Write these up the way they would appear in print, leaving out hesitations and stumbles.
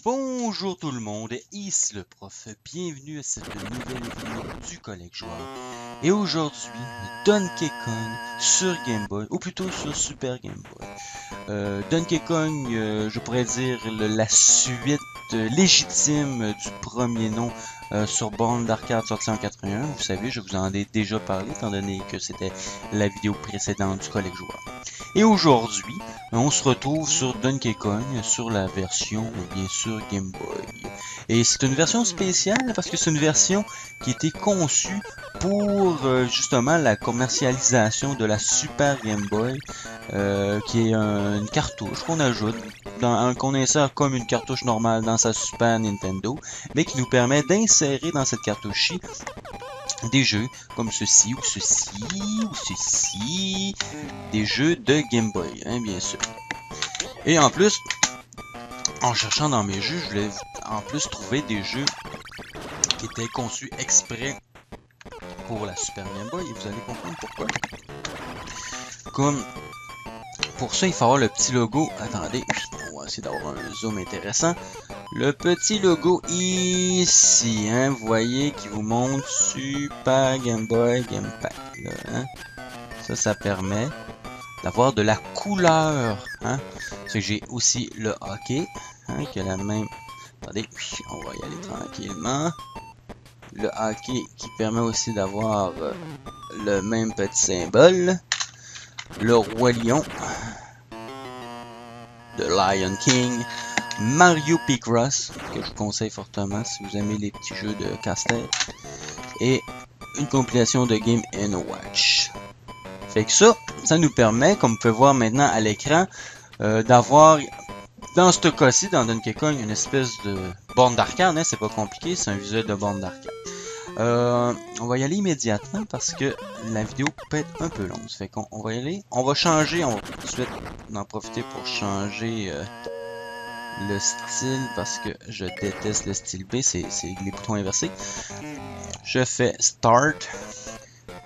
Bonjour tout le monde, ici le prof, bienvenue à cette nouvelle vidéo du Collège Joueur. Et aujourd'hui, Donkey Kong sur Game Boy, ou plutôt sur Super Game Boy. Donkey Kong, je pourrais dire la suite légitime du premier nom sur borne d'arcade sorti en 81. Vous savez, je vous en ai déjà parlé étant donné que c'était la vidéo précédente du Collège Joueur. Et aujourd'hui, on se retrouve sur Donkey Kong, sur la version, bien sûr, Game Boy. Et c'est une version spéciale parce que c'est une version qui était conçue pour justement la commercialisation de la Super Game Boy, qui est une cartouche qu'on ajoute, qu'on insère comme une cartouche normale dans sa Super Nintendo, mais qui nous permet d'insérer dans cette cartouche-ci des jeux comme ceci ou ceci ou ceci, des jeux de Game Boy, hein, bien sûr. Et en plus, en cherchant dans mes jeux, je voulais en plus trouver des jeux qui étaient conçus exprès pour la Super Game Boy, et vous allez comprendre pourquoi. Comme pour ça, il faut avoir le petit logo. Attendez, on va essayer d'avoir un zoom intéressant. Le petit logo ici, hein, vous voyez, qui vous montre Super Game Boy Gamepad. Là, hein. Ça permet d'avoir de la couleur. Hein. Parce que j'ai aussi le hockey, hein, qui a la même. Attendez, on va y aller tranquillement. Le hockey qui permet aussi d'avoir le même petit symbole. Le Roi Lion. The Lion King. Mario Picross, que je vous conseille fortement si vous aimez les petits jeux de casse-tête. Et une compilation de Game & Watch. Fait que ça nous permet, comme vous pouvez voir maintenant à l'écran, d'avoir, dans ce cas-ci, dans Donkey Kong, une espèce de borne d'arcade. Hein, c'est pas compliqué, c'est un visuel de borne d'arcade. On va y aller immédiatement parce que la vidéo peut être un peu longue. Fait qu'on va y aller. On va changer, on va tout de suite en profiter pour changer le style parce que je déteste le style B, c'est les boutons inversés. Je fais Start.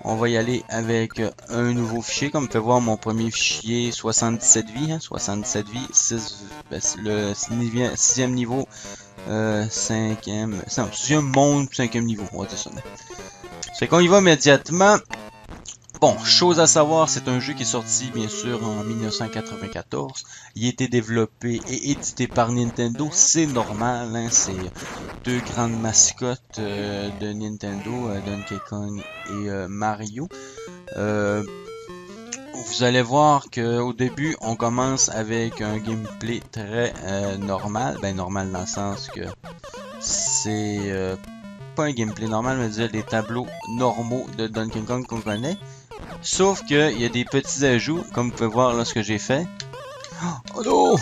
On va y aller avec un nouveau fichier. Comme vous pouvez voir, mon premier fichier 77 vies. Hein, 77 vies, 6, le 6e niveau, 6e monde, 5e niveau. On va dire ça. C'est qu'on y va immédiatement. Bon, chose à savoir, c'est un jeu qui est sorti bien sûr en 1994. Il a été développé et édité par Nintendo, c'est normal, hein, c'est deux grandes mascottes de Nintendo, Donkey Kong et Mario. Vous allez voir qu'au début, on commence avec un gameplay très normal, ben normal dans le sens que c'est pas un gameplay normal, mais dire des tableaux normaux de Donkey Kong qu'on connaît. Sauf qu'il y a des petits ajouts, comme vous pouvez voir là ce que j'ai fait. Oh non!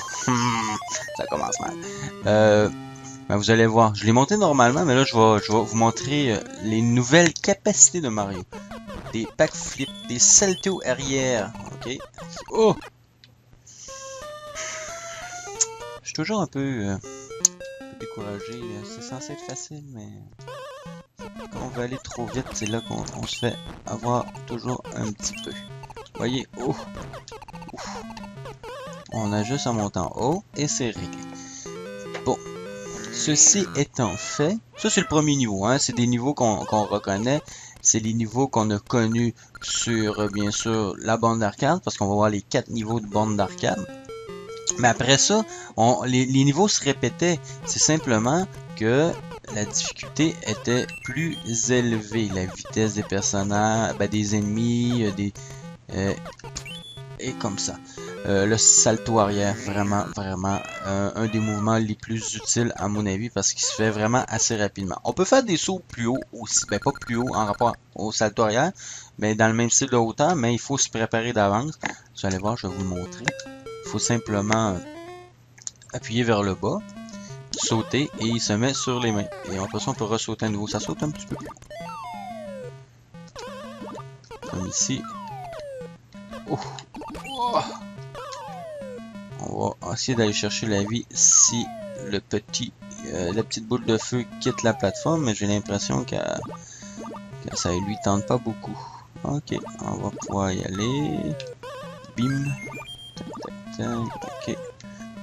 Ça commence mal. Ben vous allez voir, je l'ai monté normalement, mais là je vais vous montrer les nouvelles capacités de Mario. Des backflips, des saltos arrière. Ok. Oh! Je suis toujours un peu découragé. C'est censé être facile, mais quand on va aller trop vite, c'est là qu'on se fait avoir toujours un petit peu. Voyez, oh, ouf. On a juste à monter en haut et c'est réglé. Bon, ceci étant fait, ça c'est le premier niveau, hein, c'est des niveaux qu'on reconnaît, c'est les niveaux qu'on a connus sur, bien sûr, la borne d'arcade, parce qu'on va voir les 4 niveaux de borne d'arcade. Mais après ça, les niveaux se répétaient, c'est simplement que la difficulté était plus élevée, la vitesse des personnages, ben, des ennemis, et comme ça. Le salto arrière, vraiment un des mouvements les plus utiles à mon avis parce qu'il se fait vraiment assez rapidement. On peut faire des sauts plus haut aussi, ben pas plus haut en rapport au salto arrière, mais dans le même style de hauteur, mais il faut se préparer d'avance. Vous allez voir, je vais vous le montrer. Il faut simplement appuyer vers le bas, sauter et il se met sur les mains. Et après ça, on peut ressauter à nouveau. Ça saute un petit peu plus haut. Comme ici. Oh. Oh. On va essayer d'aller chercher la vie si le la petite boule de feu quitte la plateforme, mais j'ai l'impression que ça lui tente pas beaucoup. Ok, on va pouvoir y aller. Bim. Tac, tac, tac. Ok.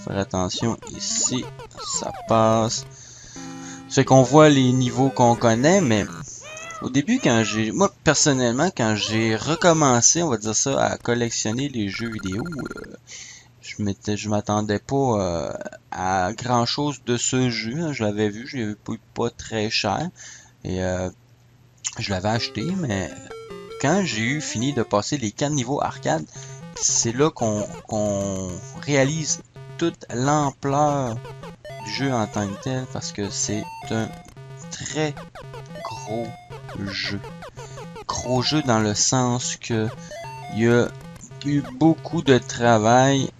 Faire attention ici, ça passe. C'est qu'on voit les niveaux qu'on connaît, mais au début, moi personnellement, quand j'ai recommencé, on va dire ça, à collectionner les jeux vidéo, je m'attendais pas à grand chose de ce jeu. Hein. Je l'avais vu, je l'avais pas très cher et je l'avais acheté, mais quand j'ai eu fini de passer les 4 niveaux arcade, c'est là qu'on réalise toute l'ampleur du jeu en tant que tel, parce que c'est un très gros jeu. Gros jeu dans le sens que il y a eu beaucoup de travail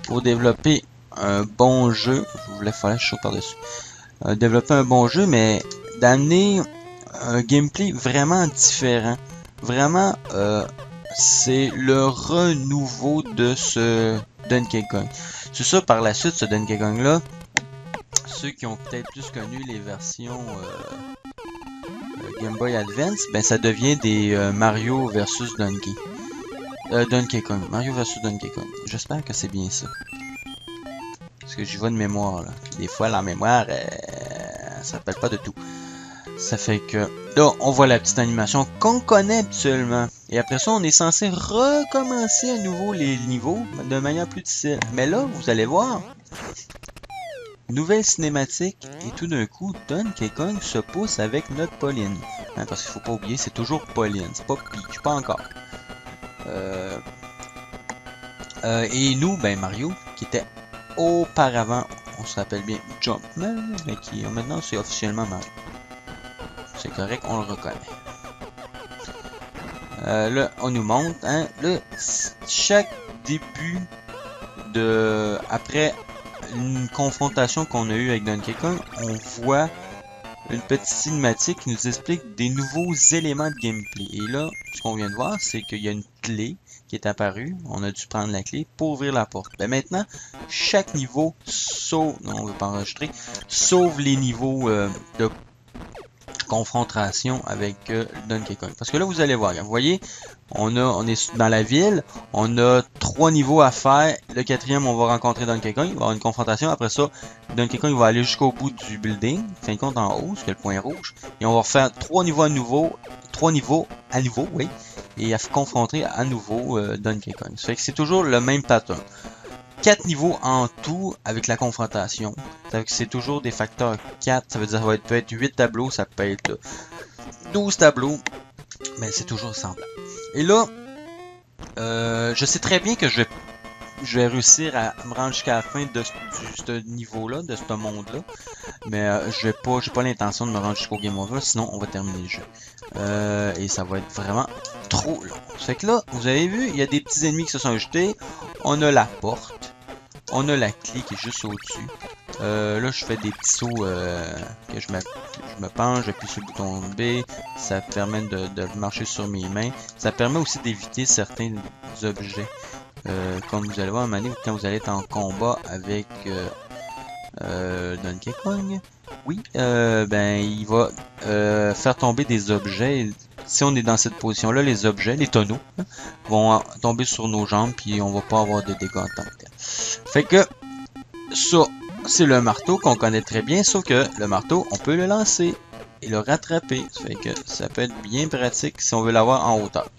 pour développer un bon jeu. Je voulais faire la chose par-dessus. Développer un bon jeu, mais d'amener un gameplay vraiment différent. Vraiment, c'est le renouveau de ce Donkey Kong. C'est ça, par la suite, ce Donkey Kong là, ceux qui ont peut-être plus connu les versions Game Boy Advance, ben ça devient des Mario versus Donkey Kong. Mario versus Donkey Kong. J'espère que c'est bien ça. Parce que j'y vais de mémoire là. Puis des fois la mémoire, ça rappelle pas de tout. Ça fait que là, on voit la petite animation qu'on connaît habituellement. Et après ça, on est censé recommencer à nouveau les niveaux de manière plus difficile. Mais là, vous allez voir, nouvelle cinématique et tout d'un coup, Donkey Kong se pousse avec notre Pauline. Hein, parce qu'il faut pas oublier, c'est toujours Pauline, c'est pas Peach, pas encore. Et nous, ben Mario, qui était auparavant, on s'appelle bien Jumpman, mais qui maintenant c'est officiellement Mario. C'est correct, on le reconnaît. Là, on nous montre, hein, là, chaque début de... Après une confrontation qu'on a eue avec Donkey Kong, on voit une petite cinématique qui nous explique des nouveaux éléments de gameplay. Et là, ce qu'on vient de voir, c'est qu'il y a une clé qui est apparue. On a dû prendre la clé pour ouvrir la porte. Ben maintenant, chaque niveau sauve... Non, on veut pas enregistrer. Sauve les niveaux de confrontation avec Donkey Kong. Parce que là, vous allez voir, vous voyez, on est dans la ville, on a 3 niveaux à faire. Le 4e, on va rencontrer Donkey Kong, il va y avoir une confrontation. Après ça, Donkey Kong va aller jusqu'au bout du building, fin de compte en haut, c'est le point rouge. Et on va refaire 3 niveaux à nouveau, oui, et à confronter à nouveau Donkey Kong. Ça fait que c'est toujours le même pattern. 4 niveaux en tout avec la confrontation. Ça fait que c'est toujours des facteurs 4. Ça veut dire que ça peut être 8 tableaux, ça peut être 12 tableaux. Mais c'est toujours semblable. Et là, je sais très bien que je vais réussir à me rendre jusqu'à la fin de ce niveau-là, de ce monde-là. Mais j'ai pas l'intention de me rendre jusqu'au Game Over, sinon on va terminer le jeu. Et ça va être vraiment trop long. Fait que là, vous avez vu, il y a des petits ennemis qui se sont ajoutés. On a la porte. On a la clé qui est juste au-dessus. Là, je fais des petits sauts que je me penche, j'appuie sur le bouton B. Ça permet de marcher sur mes mains. Ça permet aussi d'éviter certains objets. Comme vous allez voir à un moment donné, quand vous allez être en combat avec Donkey Kong, oui, ben il va faire tomber des objets. Si on est dans cette position-là, les objets, les tonneaux, hein, vont tomber sur nos jambes, puis on va pas avoir de dégâts en tant que tel. Fait que ça, c'est le marteau qu'on connaît très bien, sauf que le marteau, on peut le lancer et le rattraper. Ça fait que ça peut être bien pratique si on veut l'avoir en hauteur.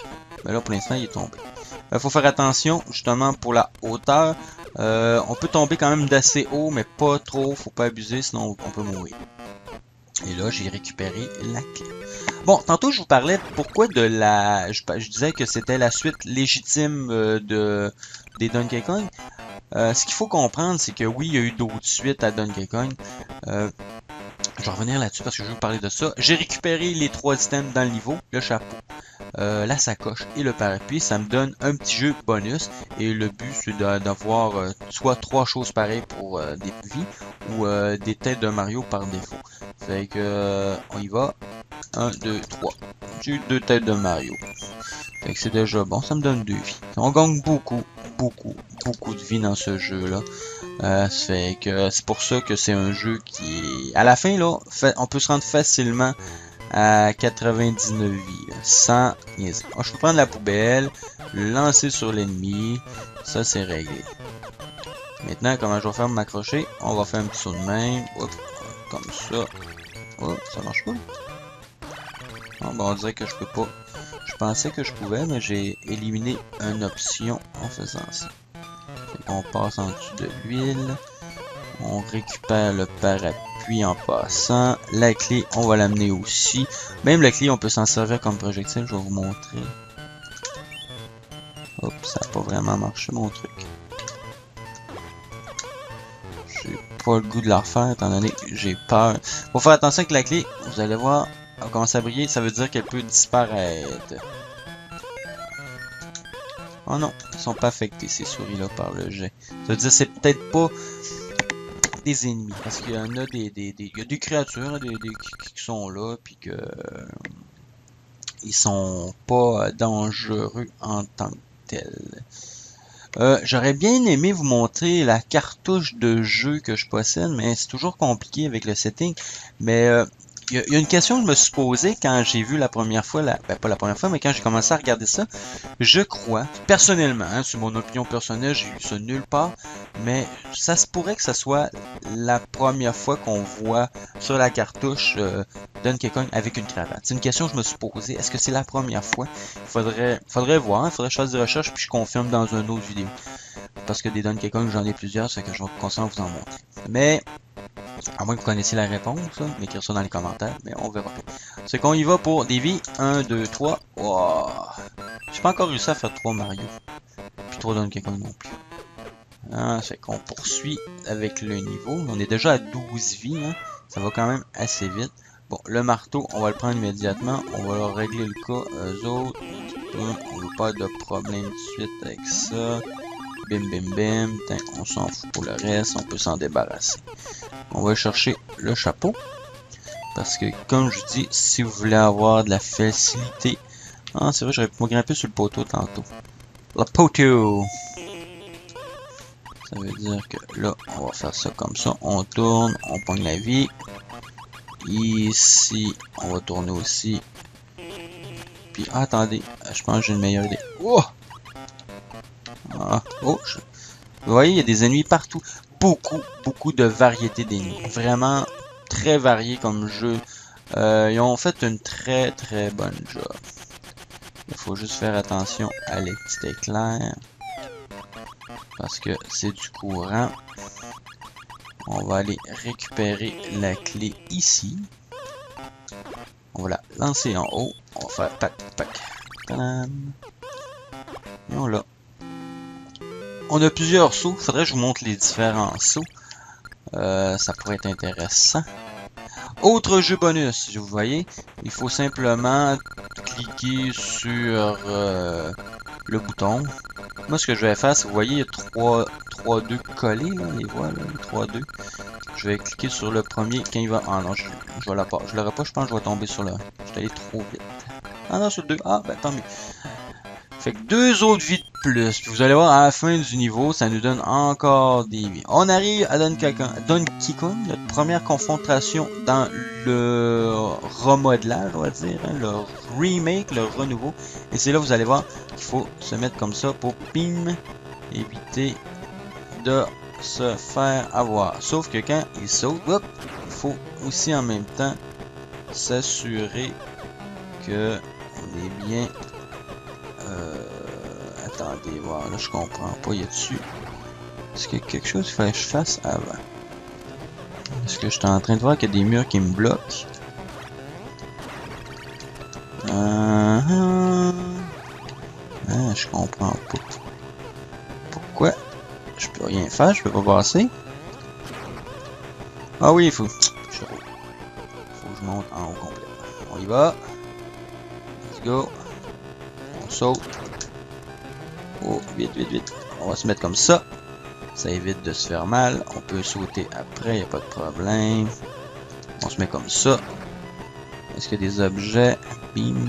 Mais là, pour l'instant, il est tombé. Il faut faire attention, justement, pour la hauteur. On peut tomber quand même d'assez haut, mais pas trop, faut pas abuser, sinon on peut mourir. Et là, j'ai récupéré la clé. Bon, tantôt je vous parlais pourquoi de la... Je disais que c'était la suite légitime des Donkey Kong. Ce qu'il faut comprendre, c'est que oui, il y a eu d'autres suites à Donkey Kong. Je vais revenir là-dessus parce que je vais vous parler de ça. J'ai récupéré les 3 items dans le niveau, le chapeau, la sacoche et le parapluie. Ça me donne un petit jeu bonus. Et le but, c'est d'avoir soit 3 choses pareilles pour des vies ou des têtes de Mario par défaut. Fait que on y va. 1, 2, 3. J'ai eu 2 têtes de Mario. Fait que c'est déjà bon, ça me donne 2 vies. On gagne beaucoup de vie dans ce jeu-là. Ça fait que c'est pour ça que c'est un jeu qui est... À la fin, là, on peut se rendre facilement à 99 vies, là, sans niaiser. Je peux prendre la poubelle, le lancer sur l'ennemi, ça c'est réglé. Maintenant, comment je vais faire pour m'accrocher? On va faire un petit saut de main, hop, comme ça. Oh, ça marche pas. Bon, on dirait que je peux pas. Je pensais que je pouvais, mais j'ai éliminé une option en faisant ça. On passe en dessous de l'huile. On récupère le parapluie en passant. La clé, on va l'amener aussi. Même la clé, on peut s'en servir comme projectile. Je vais vous montrer. Hop, ça n'a pas vraiment marché mon truc. J'ai pas le goût de la refaire étant donné que j'ai peur. Faut faire attention avec la clé. Vous allez voir, elle va commencer à briller. Ça veut dire qu'elle peut disparaître. Oh non, ils sont pas affectés ces souris-là par le jet. Ça veut dire que c'est peut-être pas des ennemis. Parce qu'il y en a il y a des créatures qui sont là, puis que ils sont pas dangereux en tant que tels. J'aurais bien aimé vous montrer la cartouche de jeu que je possède, mais c'est toujours compliqué avec le setting. Mais il y a une question que je me suis posée quand j'ai vu la première fois, ben pas la première fois, mais quand j'ai commencé à regarder ça. Je crois, personnellement, hein, c'est mon opinion personnelle, j'ai eu ça nulle part, mais ça se pourrait que ça soit la première fois qu'on voit sur la cartouche Donkey Kong avec une cravate. C'est une question que je me suis posée. Est-ce que c'est la première fois? Faudrait voir, il faudrait que je fasse des recherches puis je confirme dans une autre vidéo. Parce que des Donkey Kong, j'en ai plusieurs, c'est que je vais continuer à vous en montrer. Mais, à moins que vous connaissiez la réponse, m'écrire ça dans les commentaires, mais on verra. C'est qu'on y va pour des vies. 1, 2, 3. Wow. J'ai pas encore réussi à faire 3 Mario. Puis 3 Donkey Kong non plus. Ah, c'est qu'on poursuit avec le niveau. On est déjà à 12 vies. Hein. Ça va quand même assez vite. Bon, le marteau, on va le prendre immédiatement. On va leur régler le cas. Eux autres, on veut pas de problème tout de suite avec ça. Bim bim bim. On s'en fout pour le reste. On peut s'en débarrasser. On va chercher le chapeau. Parce que, comme je dis, si vous voulez avoir de la facilité... Ah, c'est vrai, j'aurais pu me grimper sur le poteau tantôt. Le poteau! Ça veut dire que là, on va faire ça comme ça. On tourne, on pogne la vie. Ici, on va tourner aussi. Puis, attendez, je pense que j'ai une meilleure idée. Oh! Ah, oh! Vous voyez, il y a des ennemis partout. Beaucoup de variétés d'ennemis. Vraiment très variés comme jeu. Ils ont fait une très bonne job. Il faut juste faire attention à les petits éclairs. Parce que c'est du courant. On va aller récupérer la clé ici. On va la lancer en haut. On va faire pac. Tadam. Et on l'a. On a plusieurs sauts. Faudrait que je vous montre les différents sauts. Ça pourrait être intéressant. Autre jeu bonus, vous voyez, il faut simplement cliquer sur le bouton. Moi, ce que je vais faire, c'est, vous voyez, il y a 3-2 collés, là, les voix, là, les 3-2. Je vais cliquer sur le premier quand il va... Ah non, je l'aurai pas, je pense que je vais tomber sur le... Je suis allé trop vite. Ah non, sur le 2. Ah, ben tant mieux. Fait que 2 autres vies de plus. Puis vous allez voir, à la fin du niveau, ça nous donne encore des vies. On arrive à Donkey Kong, notre première confrontation dans le remodelage, on va dire, hein, le remake, le renouveau. Et c'est là, vous allez voir qu'il faut se mettre comme ça pour, bim, éviter de se faire avoir. Sauf que quand il saute, hop, il faut aussi en même temps s'assurer que on est bien... attendez, voir là, je comprends pas, il y a dessus. Est-ce qu'il y a quelque chose qu'il fallait que je fasse avant? Est-ce que je suis en train de voir qu'il y a des murs qui me bloquent? Je comprends pas. Pourquoi? Je peux rien faire, je peux pas passer. Ah oui, il faut... Faut que je monte en haut complètement. On y va. Let's go. On saute. Oh, vite. On va se mettre comme ça. Ça évite de se faire mal. On peut sauter après, il n'y a pas de problème. On se met comme ça. Est-ce qu'il y a des objets? Bim.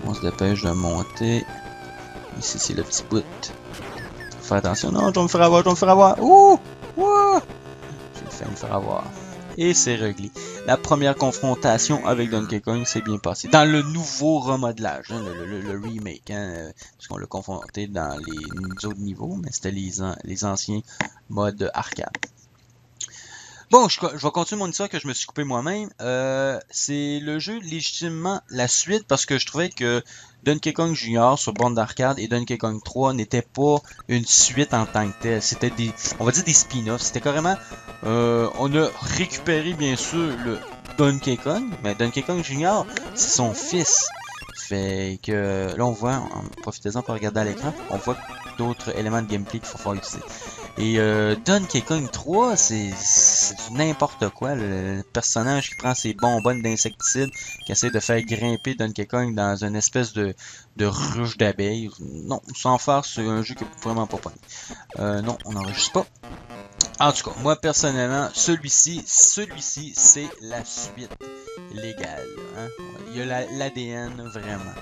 On se dépêche de monter. Ici, c'est le petit bout. Faut faire attention. Non, je vais me faire avoir, je vais me faire avoir. Ouh! Ouh! J'ai failli me faire avoir. Et c'est réglé. La première confrontation avec Donkey Kong s'est bien passée. Dans le nouveau remodelage, hein, le remake, hein, parce qu'on l'a confronté dans les autres niveaux, mais c'était les anciens modes arcade. Bon, je vais continuer mon histoire que je me suis coupé moi-même. C'est le jeu légitimement la suite parce que je trouvais que Donkey Kong Jr. sur borne d'arcade et Donkey Kong 3 n'étaient pas une suite en tant que telle. C'était des, on va dire des spin-offs. C'était carrément, on a récupéré bien sûr le Donkey Kong, mais Donkey Kong Jr. c'est son fils. Fait que là on voit, profitez-en pour regarder à l'écran, on voit d'autres éléments de gameplay qu'il faut faire utiliser. Et Donkey Kong 3, c'est n'importe quoi. Le personnage qui prend ses bonbonnes d'insecticides, qui essaie de faire grimper Donkey Kong dans une espèce de ruche d'abeilles. Non, sans faire, c'est un jeu qui est vraiment pas pogné. Non, on n'enregistre pas. En tout cas, moi personnellement, celui-ci, c'est la suite légale. Hein? Il y a l'ADN vraiment.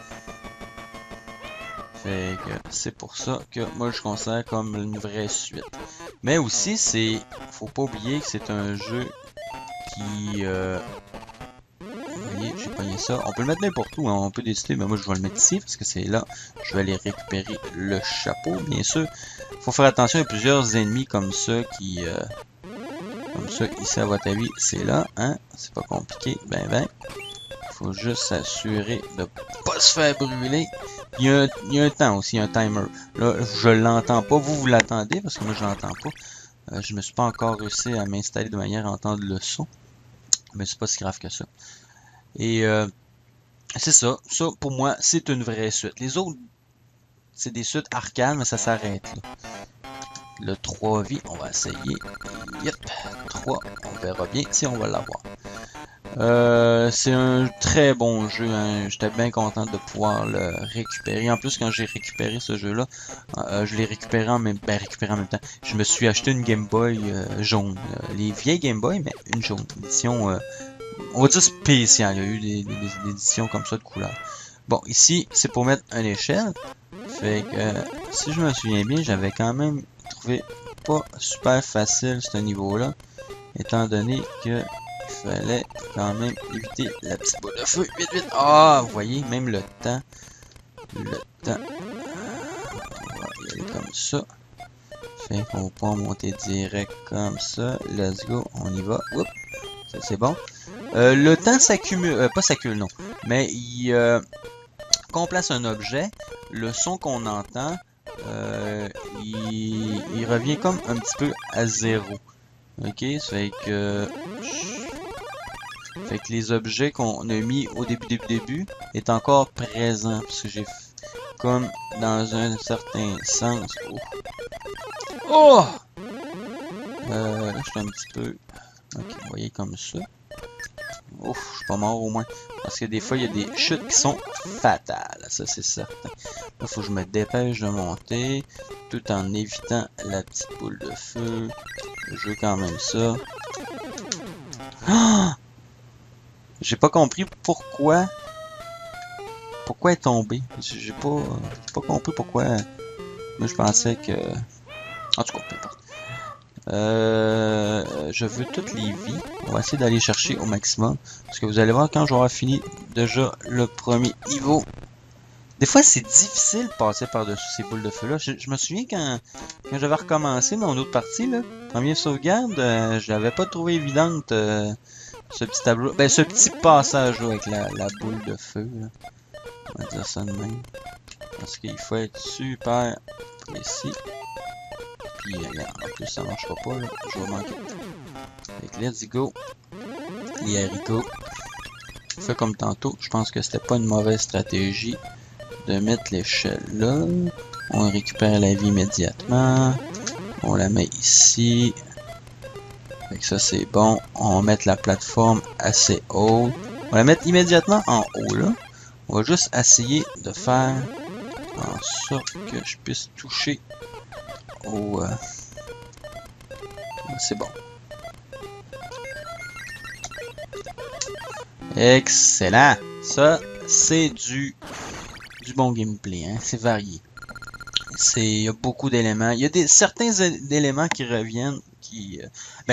Fait que c'est pour ça que moi je considère comme une vraie suite. Mais aussi, faut pas oublier que c'est un jeu qui... vous voyez, j'ai pogné ça. On peut le mettre n'importe où, hein, on peut décider, mais moi je vais le mettre ici parce que c'est là. Je vais aller récupérer le chapeau, bien sûr. Faut faire attention, il y a plusieurs ennemis comme ça qui... comme ça, ici à votre avis, c'est là, hein. C'est pas compliqué, ben. Faut juste s'assurer de pas se faire brûler. Il y a un temps aussi, un timer. Là, je l'entends pas. Vous l'attendez parce que moi, je l'entends pas. Je me suis pas encore réussi à m'installer de manière à entendre le son. Mais c'est pas si grave que ça. Et c'est ça. Ça, pour moi, c'est une vraie suite. Les autres, c'est des suites arcade, mais ça s'arrête là. Le 3 vies, on va essayer. Yep, 3, on verra bien si on va l'avoir. C'est un très bon jeu, hein. J'étais bien content de pouvoir le récupérer. En plus, quand j'ai récupéré ce jeu-là, je l'ai récupéré en même temps. Je me suis acheté une Game Boy jaune. Les vieilles Game Boy, mais une jaune. Édition, on va dire spéciale. Il y a eu des éditions comme ça de couleur. Bon, ici, c'est pour mettre une échelle. Fait que, si je me souviens bien, j'avais quand même trouvé pas super facile ce niveau-là. Étant donné que il fallait quand même éviter la petite boule de feu. Vite, vite. Ah, vous voyez, même le temps. On va y aller comme ça. Fait qu'on va pas monter direct comme ça. Let's go, on y va. Oups, ça c'est bon. Le temps s'accumule, pas s'accumule non, mais quand on place un objet, le son qu'on entend, il revient comme un petit peu à zéro. Ok, ça fait que les objets qu'on a mis au début est encore présent parce que j'ai comme dans un certain sens. Oh! Là je suis un petit peu. Ok, vous voyez comme ça. Ouf, je suis pas mort au moins. Parce que des fois il y a des chutes qui sont fatales, ça c'est certain. Là faut que je me dépêche de monter tout en évitant la petite boule de feu. Je veux quand même ça. Ah! J'ai pas compris pourquoi. Pourquoi elle est tombée. J'ai pas compris pourquoi. Moi je pensais que. En tout cas, peu importe. Je veux toutes les vies. On va essayer d'aller chercher au maximum. Parce que vous allez voir quand j'aurai fini déjà le premier niveau. Des fois c'est difficile de passer par-dessus ces boules de feu là. Je me souviens quand j'avais recommencé mon autre partie là. Première sauvegarde, je l'avais pas trouvé évidente. Ce petit tableau, ben ce petit passage là, avec la boule de feu là. On va dire ça de même. Parce qu'il faut être super précis. Puis en plus ça marchera pas là. Je vais manquer. Fait que let's go. Les haricots. Fait comme tantôt. Je pense que c'était pas une mauvaise stratégie de mettre l'échelle là. On récupère la vie immédiatement. On la met ici. Fait que ça c'est bon. On va mettre la plateforme assez haute. On va la mettre immédiatement en haut là. On va juste essayer de faire en sorte que je puisse toucher au... C'est bon. Excellent. Ça c'est du du bon gameplay, hein. C'est varié. Il y a beaucoup d'éléments. Il y a certains éléments qui reviennent,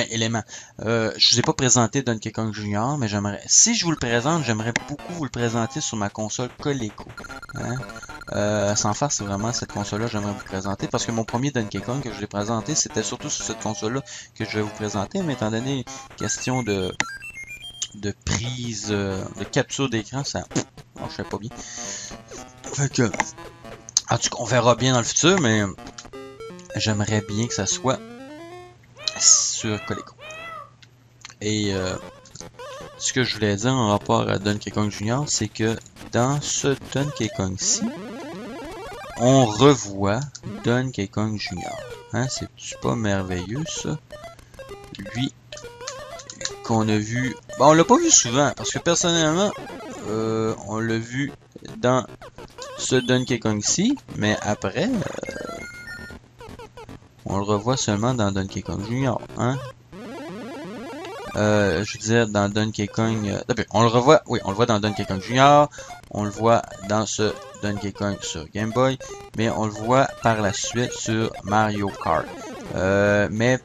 éléments. Je vous ai pas présenté Donkey Kong Junior, mais si je vous le présente, j'aimerais beaucoup vous le présenter sur ma console Coleco. Hein? Sans faire, c'est vraiment cette console-là j'aimerais vous présenter, parce que mon premier Donkey Kong que je l'ai présenté, c'était surtout sur cette console-là que je vais vous présenter, mais étant donné question de prise, de capture d'écran, ça marchait pas bien. Fait que, en tout cas, on verra bien dans le futur, mais j'aimerais bien que ça soit sur Coleco. Et ce que je voulais dire en rapport à Donkey Kong Junior, c'est que dans ce Donkey Kong-ci, on revoit Donkey Kong Junior. Hein, c'est pas merveilleux ça? Lui, qu'on a vu... Bon, on l'a pas vu souvent, parce que personnellement, on l'a vu dans ce Donkey Kong-ci, mais après, on le revoit seulement dans Donkey Kong Junior, hein? Je veux dire, dans Donkey Kong... on le revoit, oui, on le voit dans Donkey Kong Junior, on le voit dans ce Donkey Kong sur Game Boy, mais on le voit par la suite sur Mario Kart. Mais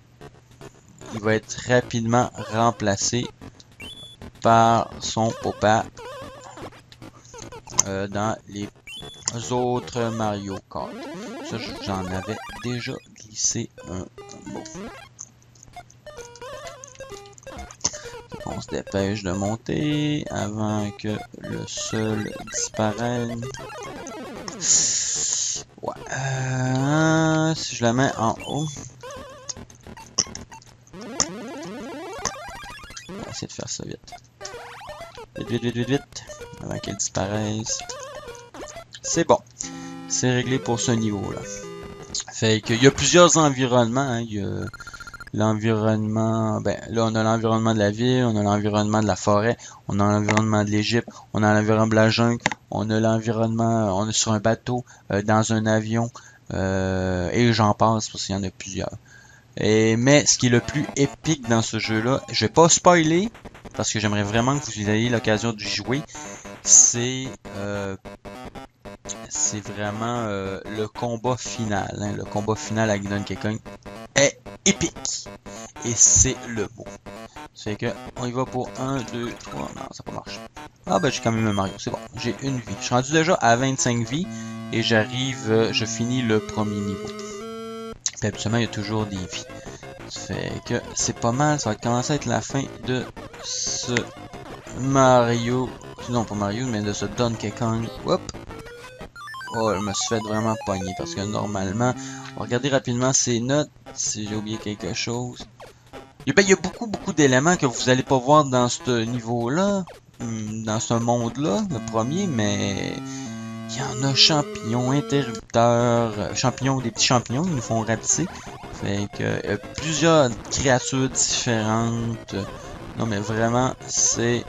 il va être rapidement remplacé par son papa dans les autres Mario Kart. Ça, j'en avais déjà glissé un mot. On se dépêche de monter avant que le sol disparaisse. Ouais. Si je la mets en haut. On va essayer de faire ça vite. Vite. Avant qu'elle disparaisse. C'est bon. C'est réglé pour ce niveau-là. Fait qu'il y a plusieurs environnements. Hein. Il y a l'environnement, là on a l'environnement de la ville, on a l'environnement de la forêt, on a l'environnement de l'Égypte, on a l'environnement de la jungle, on a l'environnement, on est sur un bateau, dans un avion, et j'en passe parce qu'il y en a plusieurs. Mais ce qui est le plus épique dans ce jeu-là, je vais pas spoiler, parce que j'aimerais vraiment que vous ayez l'occasion de jouer, c'est vraiment le combat final. Hein, le combat final avec Donkey Kong est épique. Et c'est le mot. C'est que on y va pour 1, 2, 3. Non, ça n'a pas marché. Ah ben j'ai quand même un Mario. C'est bon. J'ai une vie. Je suis rendu déjà à 25 vies. Et j'arrive, je finis le premier niveau. Puis habituellement, il y a toujours des vies. Ça fait que c'est pas mal. Ça va commencer à être la fin de ce Mario. Non, pas Mario, mais de ce Donkey Kong. Hop. Oh, je me suis fait vraiment pogner parce que normalement, on va regarder rapidement ces notes si j'ai oublié quelque chose. Il y a beaucoup d'éléments que vous n'allez pas voir dans ce niveau-là, dans ce monde-là, le premier, mais il y en a champignons, interrupteurs, champignons, des petits champignons, ils nous font rapetisser. Fait que plusieurs créatures différentes. Non mais vraiment, c'est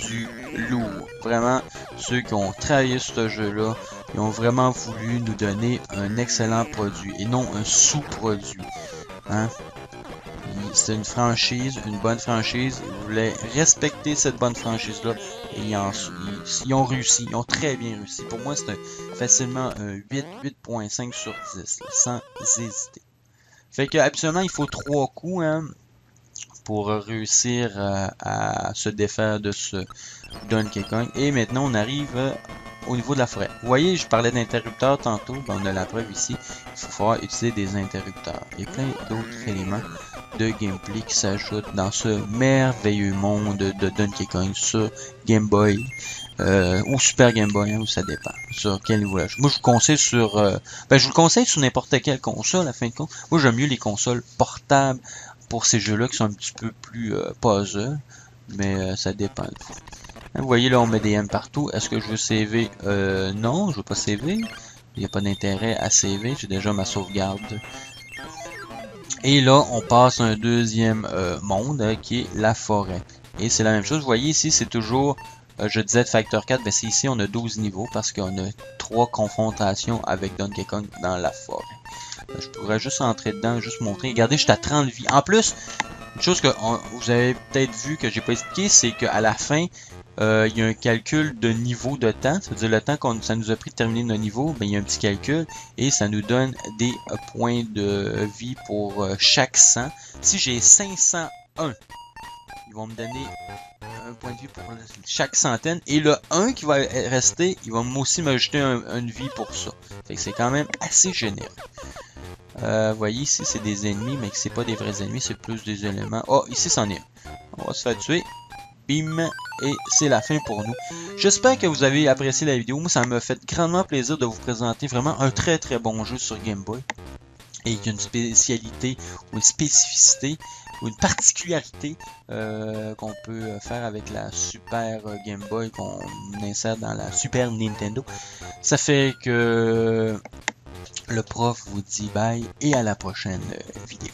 du lourd. Vraiment, ceux qui ont travaillé sur ce jeu-là, ils ont vraiment voulu nous donner un excellent produit et non un sous-produit. Hein? C'est une franchise, une bonne franchise. Ils voulaient respecter cette bonne franchise-là et ils ont réussi. Ils ont très bien réussi. Pour moi, c'est facilement un 8.5 sur 10, là, sans hésiter. Fait que absolument, il faut 3 coups hein, pour réussir à se défaire de ce Donkey Kong. Et maintenant, on arrive au niveau de la forêt. Vous voyez, je parlais d'interrupteurs tantôt. Ben, on a la preuve ici. Il faut falloir utiliser des interrupteurs. Et plein d'autres éléments de gameplay qui s'ajoutent dans ce merveilleux monde de Donkey Kong sur Game Boy. Ou Super Game Boy, hein, ça dépend sur quel niveau là. Moi je vous conseille sur je vous le conseille sur n'importe quelle console à fin de compte. Moi j'aime mieux les consoles portables pour ces jeux là qui sont un petit peu plus puzzle, mais ça dépend. Hein, vous voyez là on met des M partout. Est-ce que je veux saver? Non, je veux pas saver. Il n'y a pas d'intérêt à saver, j'ai déjà ma sauvegarde. Et là on passe à un deuxième monde qui est la forêt. Et c'est la même chose, vous voyez ici c'est toujours je disais de Factor 4, mais c'est ici on a 12 niveaux parce qu'on a 3 confrontations avec Donkey Kong dans la forêt. Je pourrais juste entrer dedans, juste montrer. Regardez, je suis à 30 vies. En plus, une chose que vous avez peut-être vu que j'ai pas expliqué, c'est qu'à la fin, il y a un calcul de niveau de temps, c'est-à-dire le temps que ça nous a pris de terminer nos niveaux, ben, il y a un petit calcul et ça nous donne des points de vie pour chaque 100. Si j'ai 501, ils vont me donner un point de vie pour chaque centaine. Et le 1 qui va rester, il va aussi m'ajouter une vie pour ça. Fait que c'est quand même assez généreux. Vous voyez ici, c'est des ennemis, mais que c'est pas des vrais ennemis, c'est plus des éléments. Oh, ici, c'en est un. On va se faire tuer. Bim. Et c'est la fin pour nous. J'espère que vous avez apprécié la vidéo. Moi, ça m'a fait grandement plaisir de vous présenter vraiment un très très bon jeu sur Game Boy. Et il y a une spécialité ou une spécificité ou une particularité qu'on peut faire avec la Super Game Boy qu'on insère dans la Super Nintendo. Ça fait que le prof vous dit bye et à la prochaine vidéo.